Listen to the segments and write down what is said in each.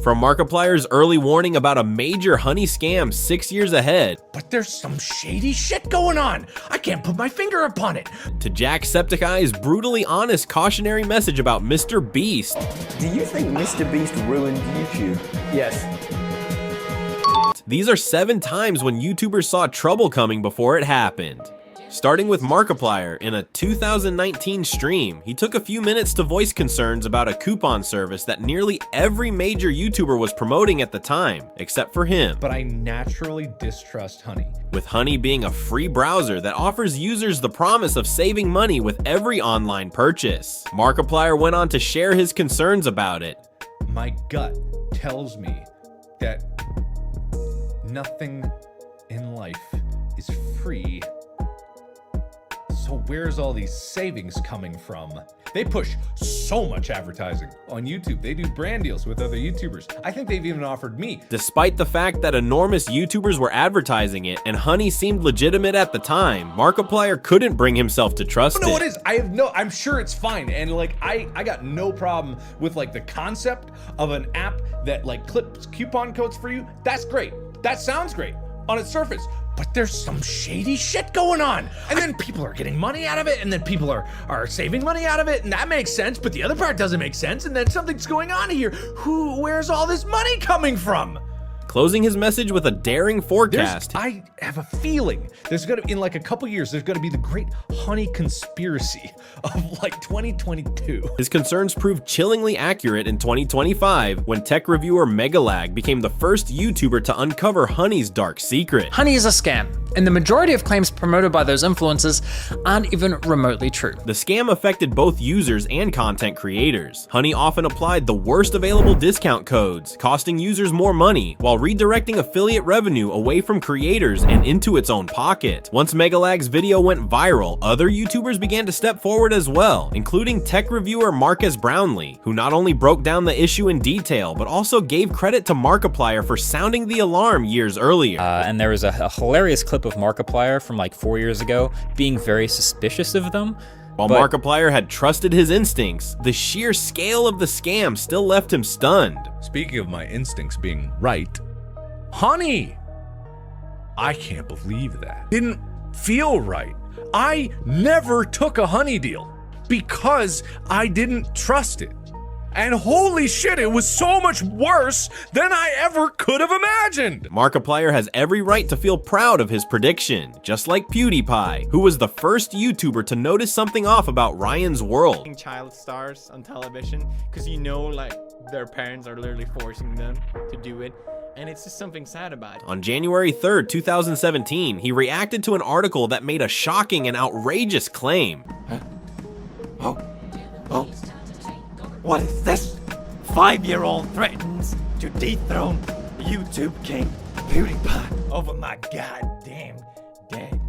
From Markiplier's early warning about a major honey scam 6 years ahead, but there's some shady shit going on. I can't put my finger upon it. To Jacksepticeye's brutally honest cautionary message about Mr. Beast. Do you think Mr. Beast ruined YouTube? Yes. These are 7 times when YouTubers saw trouble coming before it happened. Starting with Markiplier, in a 2019 stream, he took a few minutes to voice concerns about a coupon service that nearly every major YouTuber was promoting at the time, except for him. But I naturally distrust Honey. With Honey being a free browser that offers users the promise of saving money with every online purchase. Markiplier went on to share his concerns about it. My gut tells me that nothing in life is free. So where's all these savings coming from? They push so much advertising on YouTube. They do brand deals with other YouTubers. I think they've even offered me. Despite the fact that enormous YouTubers were advertising it and Honey seemed legitimate at the time, Markiplier couldn't bring himself to trust it. No, it is. I'm sure it's fine. And like, I got no problem with like the concept of an app that like clips coupon codes for you. That's great. That sounds great on its surface. But there's some shady shit going on. And then people are getting money out of it, and then people are saving money out of it, and that makes sense, but the other part doesn't make sense, and then something's going on here. Where's all this money coming from? Closing his message with a daring forecast. I have a feeling there's gonna, in like a couple years, there's gonna be the great Honey conspiracy of like 2022. His concerns proved chillingly accurate in 2025 when tech reviewer Megalag became the first YouTuber to uncover Honey's dark secret. Honey is a scam, and the majority of claims promoted by those influencers aren't even remotely true. The scam affected both users and content creators. Honey often applied the worst available discount codes, costing users more money, while redirecting affiliate revenue away from creators and into its own pocket. Once Megalag's video went viral, other YouTubers began to step forward as well, including tech reviewer Marcus Brownlee, who not only broke down the issue in detail, but also gave credit to Markiplier for sounding the alarm years earlier. And there was a hilarious clip of Markiplier from like 4 years ago being very suspicious of them. While Markiplier had trusted his instincts, the sheer scale of the scam still left him stunned. Speaking of my instincts being right, Honey! I can't believe that. Didn't feel right. I never took a Honey deal because I didn't trust it. And holy shit, it was so much worse than I ever could have imagined. Markiplier has every right to feel proud of his prediction, just like PewDiePie, who was the first YouTuber to notice something off about Ryan's world. Child stars on television, because you know, like, their parents are literally forcing them to do it. And it's just something sad about it. On January 3rd, 2017, he reacted to an article that made a shocking and outrageous claim. Oh. What is this? 5-year-old threatens to dethrone YouTube king PewDiePie over my goddamn dead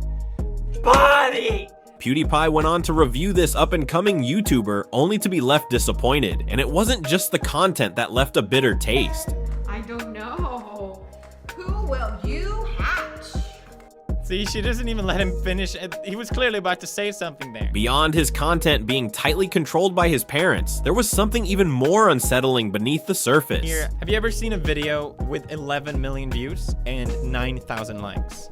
body! PewDiePie went on to review this up-and-coming YouTuber only to be left disappointed, and it wasn't just the content that left a bitter taste. I don't know. Who will you hatch? See, she doesn't even let him finish. He was clearly about to say something there. Beyond his content being tightly controlled by his parents, there was something even more unsettling beneath the surface. Here, have you ever seen a video with 11 million views and 9,000 likes?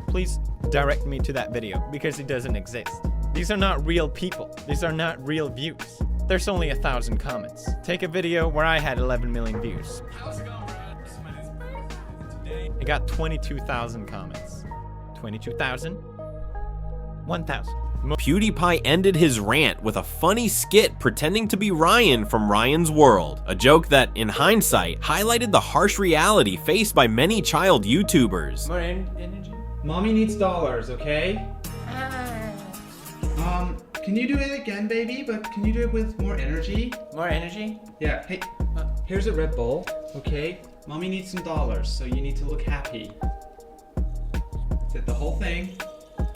Please direct me to that video, because it doesn't exist. These are not real people. These are not real views. There's only 1,000 comments. Take a video where I had 11 million views. I got 22,000 comments. 22,000? 1,000. PewDiePie ended his rant with a funny skit pretending to be Ryan from Ryan's World, a joke that, in hindsight, highlighted the harsh reality faced by many child YouTubers. More energy? Mommy needs dollars, okay? Can you do it again, baby? But can you do it with more energy? More energy? Yeah, hey, here's a Red Bull, okay? Mommy needs some dollars, so you need to look happy. Is it the whole thing?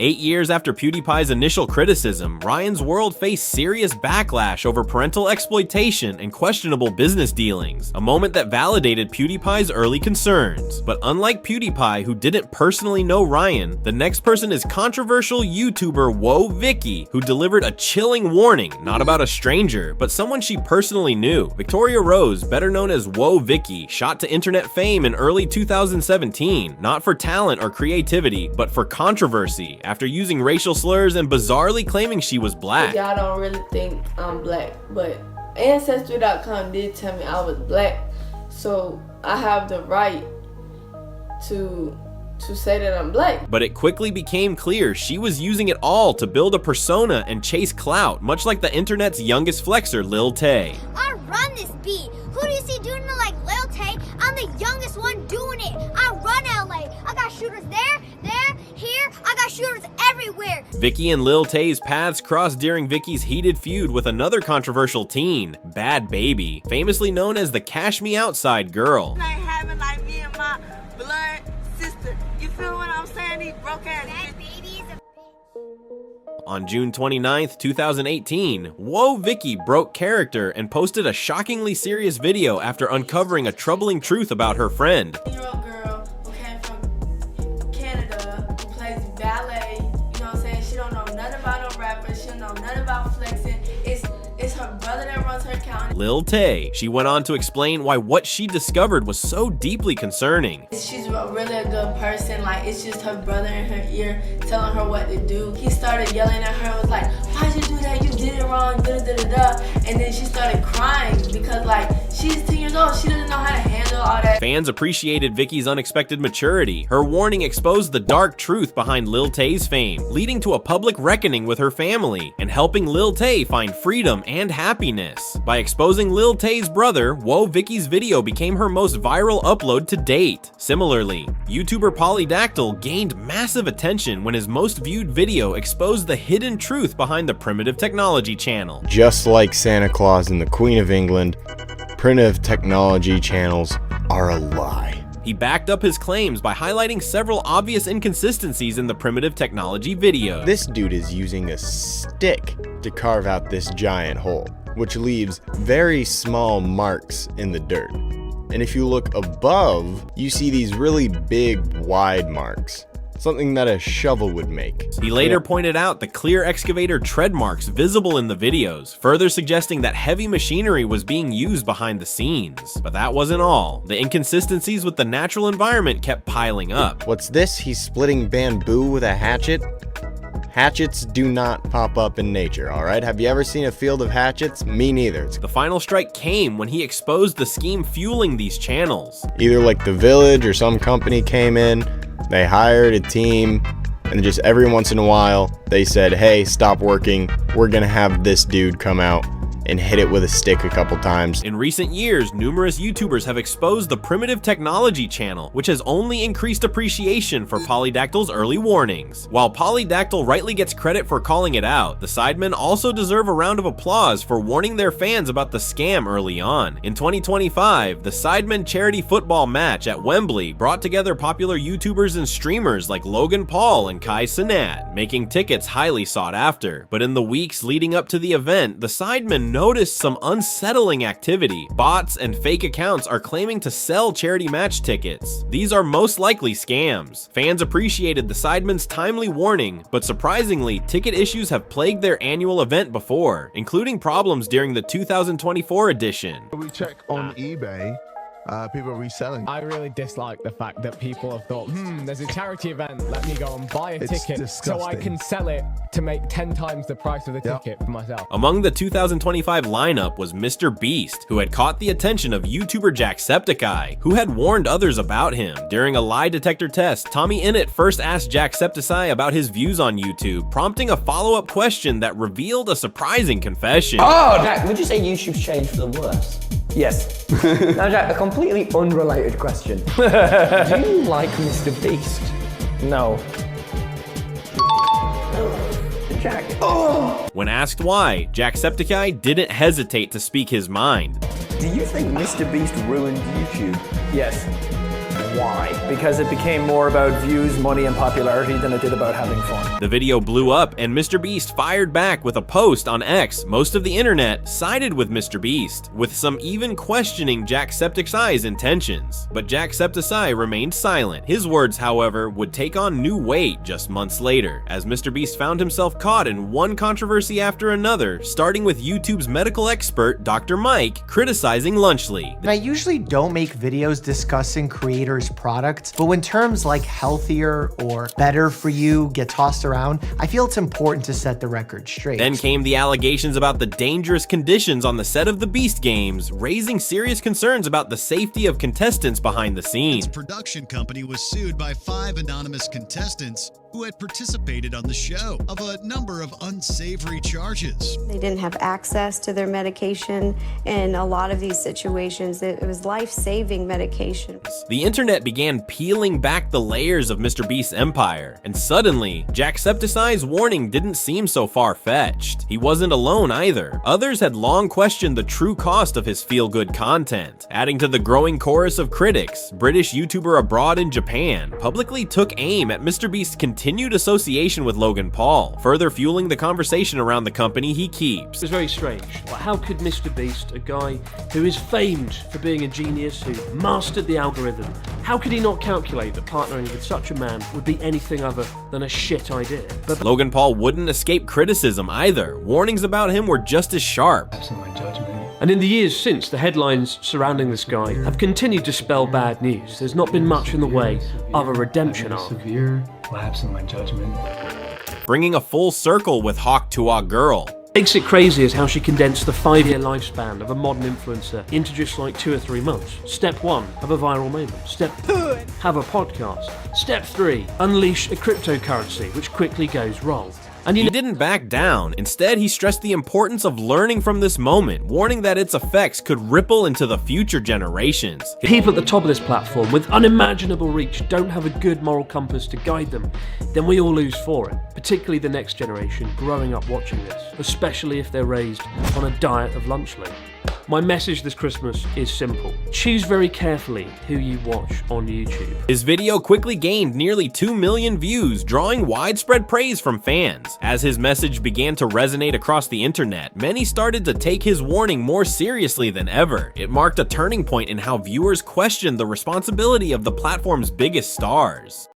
8 years after PewDiePie's initial criticism, Ryan's world faced serious backlash over parental exploitation and questionable business dealings, a moment that validated PewDiePie's early concerns. But unlike PewDiePie, who didn't personally know Ryan, the next person is controversial YouTuber Whoa Vicky, who delivered a chilling warning, not about a stranger, but someone she personally knew. Victoria Rose, better known as Whoa Vicky, shot to internet fame in early 2017, not for talent or creativity, but for controversy, after using racial slurs and bizarrely claiming she was black. Y'all don't really think I'm black, but Ancestry.com did tell me I was black, so I have the right to say that I'm black. But it quickly became clear she was using it all to build a persona and chase clout, much like the internet's youngest flexer, Lil Tay. I run this beat. Who do you see doing it like Lil Tay? I'm the youngest one doing it. I run LA. I got shooters there, here. I got shooters everywhere. Vicky and Lil Tay's paths crossed during Vicky's heated feud with another controversial teen, Bad Baby, famously known as the Cash Me Outside girl. Like having like me and my blood sister. You feel what I'm saying? These broke ass babies. On June 29th, 2018, Whoa Vicky broke character and posted a shockingly serious video after uncovering a troubling truth about her friend. 10-year-old girl who came from Canada, who plays ballet, you know what I'm saying? She don't know nothing about no rappers, she don't know nothing about flexing. It's her brother that runs her account. Lil Tay. She went on to explain why what she discovered was so deeply concerning. She's really a good person, like it's just her brother in her ear telling her what to do. He started yelling at her and was like, why'd you do that? You did it wrong, da-da-da-da-da. And then she started crying because like she's 10 years old, she doesn't know how to handle all that. Fans appreciated Vicky's unexpected maturity. Her warning exposed the dark truth behind Lil Tay's fame, leading to a public reckoning with her family and helping Lil Tay find freedom and happiness. By exposing Lil Tay's brother, Whoa Vicky's video became her most viral upload to date. Similarly, YouTuber Polydactyl gained massive attention when his most viewed video exposed the hidden truth behind the Primitive Technology channel. Just like Santa Claus and the Queen of England, Primitive Technology channels are a lie. He backed up his claims by highlighting several obvious inconsistencies in the Primitive Technology video. This dude is using a stick to carve out this giant hole, which leaves very small marks in the dirt. And if you look above, you see these really big, wide marks. Something that a shovel would make. He later pointed out the clear excavator tread marks visible in the videos, further suggesting that heavy machinery was being used behind the scenes. But that wasn't all. The inconsistencies with the natural environment kept piling up. What's this? He's splitting bamboo with a hatchet? Hatchets do not pop up in nature, alright? Have you ever seen a field of hatchets? Me neither. The final strike came when he exposed the scheme fueling these channels. Either like The Village or some company came in, they hired a team, and just every once in a while, they said, hey, stop working, we're gonna have this dude come out and hit it with a stick a couple times. In recent years, numerous YouTubers have exposed the Primitive Technology channel, which has only increased appreciation for Polydactyl's early warnings. While Polydactyl rightly gets credit for calling it out, the Sidemen also deserve a round of applause for warning their fans about the scam early on. In 2025, the Sidemen charity football match at Wembley brought together popular YouTubers and streamers like Logan Paul and Kai Cenat, making tickets highly sought after. But in the weeks leading up to the event, the Sidemen noticed some unsettling activity. Bots and fake accounts are claiming to sell charity match tickets. These are most likely scams. Fans appreciated the Sidemen's timely warning, but surprisingly, ticket issues have plagued their annual event before, including problems during the 2024 edition. We check on eBay. People are reselling. I really dislike the fact that people have thought, there's a charity event, let me go and buy a ticket disgusting. so I can sell it to make 10 times the price of the ticket for myself. Among the 2025 lineup was Mr. Beast, who had caught the attention of YouTuber Jacksepticeye, who had warned others about him. During a lie detector test, Tommy Innit first asked Jacksepticeye about his views on YouTube, prompting a follow-up question that revealed a surprising confession. Oh, Jack, would you say YouTube's changed for the worse? Yes. Now, Jack, a completely unrelated question. Do you like Mr. Beast? No. Jack. Oh! When asked why, Jacksepticeye didn't hesitate to speak his mind. Do you think Mr. Beast ruined YouTube? Yes. Why? Because it became more about views, money, and popularity than it did about having fun. The video blew up, and MrBeast fired back with a post on X. Most of the internet sided with MrBeast, with some even questioning Jacksepticeye's intentions. But Jacksepticeye remained silent. His words, however, would take on new weight just months later, as MrBeast found himself caught in one controversy after another, starting with YouTube's medical expert, Dr. Mike, criticizing Lunchly. I usually don't make videos discussing creators' products, but when terms like healthier or better for you get tossed around, I feel it's important to set the record straight. Then came the allegations about the dangerous conditions on the set of the Beast games, raising serious concerns about the safety of contestants behind the scenes. Its production company was sued by 5 anonymous contestants who had participated on the show of a number of unsavory charges. They didn't have access to their medication. In a lot of these situations, it was life-saving medication. The internet began peeling back the layers of MrBeast's empire, and suddenly, Jacksepticeye's warning didn't seem so far-fetched. He wasn't alone either. Others had long questioned the true cost of his feel-good content. Adding to the growing chorus of critics, British YouTuber abroad in Japan publicly took aim at MrBeast's continued association with Logan Paul, further fueling the conversation around the company he keeps. It's very strange. How could MrBeast, a guy who is famed for being a genius, who mastered the algorithm, how could he not calculate that partnering with such a man would be anything other than a shit idea? But Logan Paul wouldn't escape criticism either. Warnings about him were just as sharp. And in the years since, the headlines surrounding this guy have continued to spell bad news. There's not been much in the way of a redemption arc. Severe lapse in my judgment. Bringing a full circle with Hawk Tuah Girl. Makes it crazy is how she condensed the 5-year lifespan of a modern influencer into just like 2 or 3 months. Step 1, have a viral moment. Step 2, have a podcast. Step 3, unleash a cryptocurrency, which quickly goes wrong. And he didn't back down. Instead, he stressed the importance of learning from this moment, warning that its effects could ripple into the future generations. People at the top of this platform with unimaginable reach don't have a good moral compass to guide them, then we all lose for it, particularly the next generation growing up watching this, especially if they're raised on a diet of Lunchly. My message this Christmas is simple. Choose very carefully who you watch on YouTube. His video quickly gained nearly 2 million views, drawing widespread praise from fans. As his message began to resonate across the internet, many started to take his warning more seriously than ever. It marked a turning point in how viewers questioned the responsibility of the platform's biggest stars.